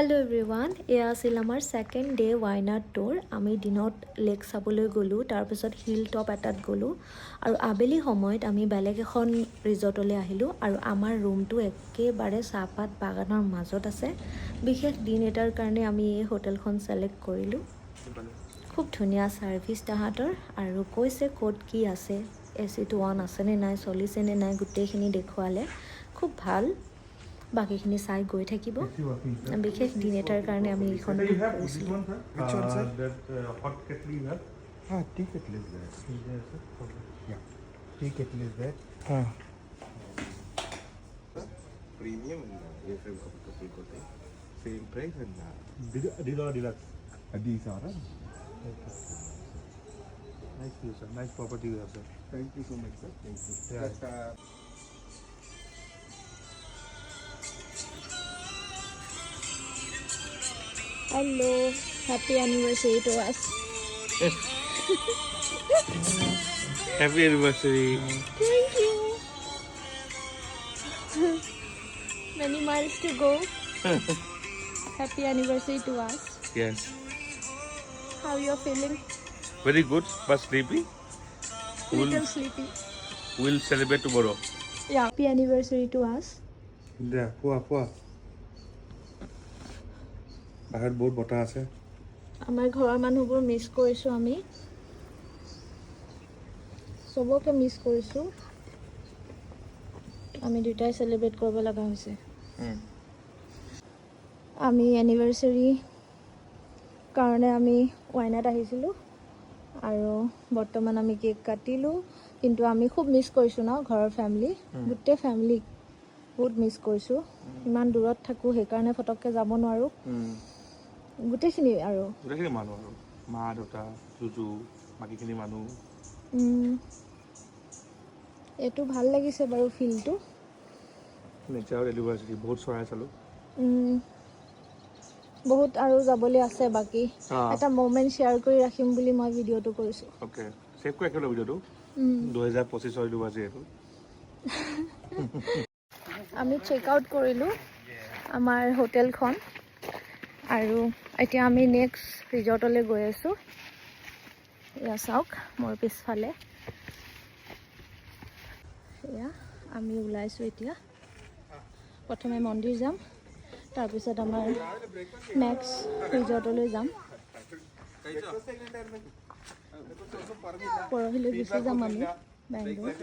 Hello everyone, এয়া আছিল আমাৰ সেকেন্ড ডে ৱাইনাড টুৰ। আমি দিনত লেক চাবলৈ গ'লোঁ, তাৰপিছত হিল টপ এটাত গ'লোঁ আৰু আবেলি সময়ত আমি বেলেগ এখন ৰিজৰ্টলৈ আহিলোঁ আৰু আমাৰ ৰুমটো একেবাৰে চাহপাত বাগানৰ মাজত আছে। বিশেষ দিন এটাৰ কাৰণে আমি এই হোটেলখন ছিলেক্ট কৰিলোঁ। খুব ধুনীয়া ছাৰ্ভিচ তাহাঁতৰ আৰু কৈছে ক'ত কি আছে, এচিটো অন আছেনে নাই, চলিছেনে নাই, গোটেইখিনি দেখুৱালে। খুব ভাল, বাকীখিনি চাই গৈ থাকিব। বিশেষ দিন এটাৰ কাৰণে আমি এইখন বুক কৰিছিলোঁ। hot kettle you have? Tea kettle is there. Yes, sir. Okay. Yeah, tea kettle is there. Premium and AFM couple kote. Same price and Deluxe. these are. Nice view, sir. Nice property you have, sir. Thank you so much, sir. Thank you. Yeah. Just, Hello, happy anniversary to us. Happy anniversary. Thank you. Many miles to go. Happy anniversary to us. Yes. How you feeling? Very good, but sleepy. Little sleepy. We'll celebrate tomorrow. Yeah. Happy anniversary to us. Yeah, পোৱা বাহিৰত বহুত বতাহ আছে। আমাৰ ঘৰৰ মানুহবোৰ miss কৰিছোঁ আমি। চবকে মিছ কৰিছোঁ। আমি দুটাই চেলিব্ৰেট কৰিব লগা হৈছে। আমি এনিভাৰ্চাৰী কাৰণে আমি ৱাইনাত আহিছিলোঁ আৰু বৰ্তমান আমি কেক কাটিলোঁ, কিন্তু আমি খুব মিছ কৰিছোঁ ন ঘৰৰ ফেমিলি, গোটেই ফেমিলিক বহুত মিছ কৰিছোঁ। ইমান দূৰত থাকোঁ, সেইকাৰণে ফটককৈ যাব নোৱাৰোঁ। গোটেইখিনি মানুহ আৰু মা দেউতা জুজু বাকীখিনি মানুহ। এইটো ভাল লাগিছে বাৰু ফিলটো। নেচাৰৰ এনিভাৰ্চাৰী বহুত চৰাই চালোঁ। বহুত আৰু যাবলৈ আছে বাকী। এটা মমেণ্ট শ্বেয়াৰ কৰি ৰাখিম বুলি মই ভিডিঅ'টো কৰিছোঁ। অ'কে, ছেভ কৰি ৰাখিলোঁ ভিডিঅ'টো। 2025 এনিভাৰ্চাৰী এইটো। আমি চেক আউট কৰিলোঁ আমাৰ হোটেলখন আৰু এতিয়া আমি নেক্সট ৰিজৰ্টলৈ গৈ আছোঁ। এয়া চাওক মোৰ পিছফালে, এয়া আমি ওলাইছোঁ এতিয়া। প্ৰথমে মন্দিৰ যাম, তাৰপিছত আমাৰ নেক্সট ৰিজৰ্টলৈ যাম। পৰহিলৈ গুচি যাম আমি বেংগলোৰ।